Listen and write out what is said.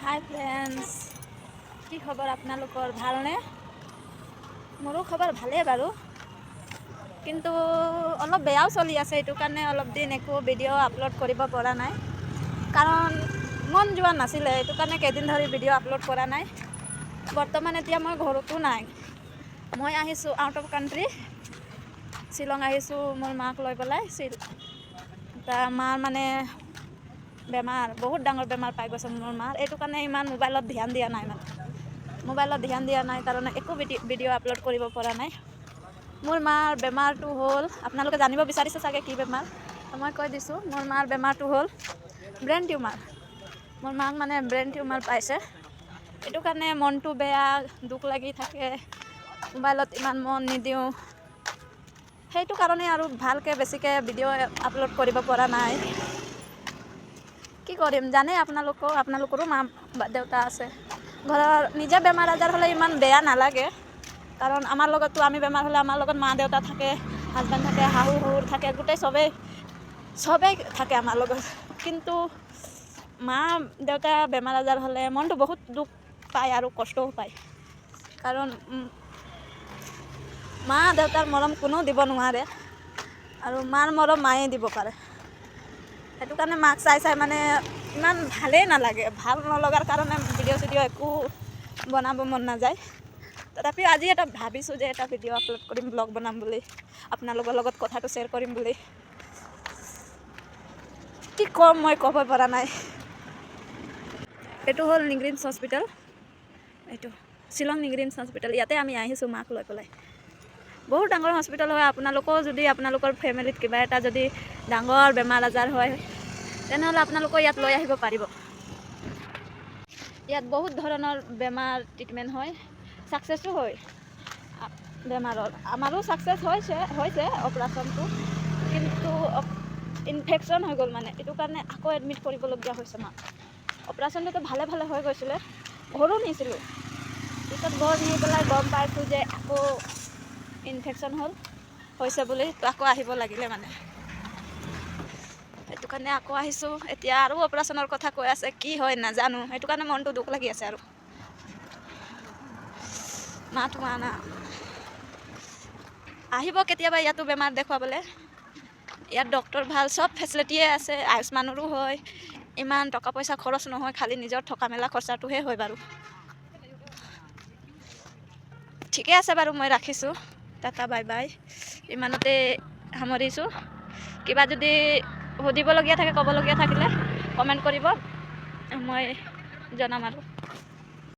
হাই friends, কি খবৰ আপোনালোকৰ? ভালনে? মোৰো খবৰ ভালেই বাৰু, কিন্তু অলপ বেয়াও চলি আছে। এইটো কাৰণে অলপ দিন একো ভিডিঅ' আপলোড কৰিব পৰা নাই, কাৰণ মন যোৱা নাছিলে। এইটো কাৰণে কেইদিন ধৰি ভিডিঅ' আপলোড কৰা নাই। বৰ্তমান এতিয়া মই ঘৰতো নাই। মই আহিছোঁ আউট অফ কাণ্ট্ৰি, শ্বিলং আহিছোঁ মোৰ মাক লৈ পেলাই। মাৰ মানে বেমাৰ, বহুত ডাঙৰ বেমাৰ পাই গৈছে মোৰ মাৰ। এইটো কাৰণে ইমান মোবাইলত ধ্যান দিয়া নাই, কাৰণে একো ভিডিঅ' আপলোড কৰিব পৰা নাই। মোৰ মাৰ বেমাৰটো হ'ল, আপোনালোকে জানিব বিচাৰিছে চাগে কি বেমাৰ, মই কৈ দিছোঁ। মোৰ মাৰ বেমাৰটো হ'ল ব্ৰেইন টিউমাৰ। মোৰ মাক মানে ব্ৰেইন টিউমাৰ পাইছে। এইটো কাৰণে মনটো বেয়া, দুখ লাগি থাকে, মোবাইলত ইমান মন নিদিওঁ। সেইটো কাৰণে আৰু ভালকৈ বেছিকৈ ভিডিঅ' আপলোড কৰিব পৰা নাই। কি কৰিম জানে, আপোনালোকৰো মা দেউতা আছে ঘৰৰ। নিজে বেমাৰ আজাৰ হ'লে ইমান বেয়া নালাগে, কাৰণ আমাৰ লগততো আমি বেমাৰ হ'লে আমাৰ লগত মা দেউতা থাকে, হাজবেণ্ড থাকে, শাহু শহুৰ থাকে, গোটেই চবেই থাকে আমাৰ লগত। কিন্তু মা দেউতা বেমাৰ আজাৰ হ'লে মনটো বহুত দুখ পায় আৰু কষ্টও পায়, কাৰণ মা দেউতাৰ মৰম কোনেও দিব নোৱাৰে, আৰু মাৰ মৰম মায়ে দিব পাৰে। সেইটো কাৰণে মাক চাই মানে ইমান ভালেই নালাগে। ভাল নলগাৰ কাৰণে ভিডিঅ' চিডিঅ' একো বনাব মন নাযায়। তথাপিও আজি ভাবিছোঁ যে এটা ভিডিঅ' আপলোড কৰিম, ব্লগ বনাম বুলি, আপোনালোকৰ লগত কথাটো শ্বেয়াৰ কৰিম বুলি। কি ক'ম মই ক'ব পৰা নাই। এইটো হ'ল নিগৰিনছ হস্পিটেল, এইটো শ্বিলং নিগৰিনছ হস্পিটেল। ইয়াতে আমি আহিছোঁ মাক লৈ পেলাই। বহুত ডাঙৰ হস্পিটেল হয়। আপোনালোকেও যদি আপোনালোকৰ ফেমিলিত কিবা এটা যদি ডাঙৰ বেমাৰ আজাৰ হয়, তেনেহ'লে আপোনালোকৰ ইয়াত লৈ আহিব পাৰিব। ইয়াত বহুত ধৰণৰ বেমাৰ ট্ৰিটমেণ্ট হয়, ছাকচেছো হয় বেমাৰৰ। আমাৰো ছাকচেছ হৈছে অপাৰেশ্যনটো, কিন্তু ইনফেকশ্যন হৈ গ'ল মানে, এইটো কাৰণে আকৌ এডমিট কৰিবলগীয়া হৈছে মাক। অপাৰেশ্যনটোতো ভালে হৈ গৈছিলে, ঘৰো নিছিলোঁ। পিছত ঘৰ নি পেলাই গম পাইছোঁ যে আকৌ ইনফেকশ্যন হৈছে বুলি, আকৌ আহিব লাগিলে মানে। সেইটো কাৰণে আকৌ আহিছোঁ। এতিয়া আৰু অপাৰেশ্যনৰ কথা কৈ আছে, কি হয় নাজানো। সেইটো কাৰণে মনটো দুখ লাগি আছে। আৰু মাতো মানা আহিব কেতিয়াবা ইয়াতো বেমাৰ দেখুৱাবলৈ। ইয়াত ডক্তৰ ভাল, চব ফেচিলিটিয়ে আছে, আয়ুষ্মানৰো হয়। ইমান টকা পইচা খৰচ নহয়, খালি নিজৰ থকা মেলা খৰচাটোহে হয় বাৰু। ঠিকে আছে বাৰু, মই ৰাখিছোঁ। টাটা বাই বাই, ইমানতে সামৰিছোঁ। কিবা যদি সুধিবলগীয়া থাকে, ক'বলগীয়া থাকিলে কমেণ্ট কৰিব, মই জনাম আৰু।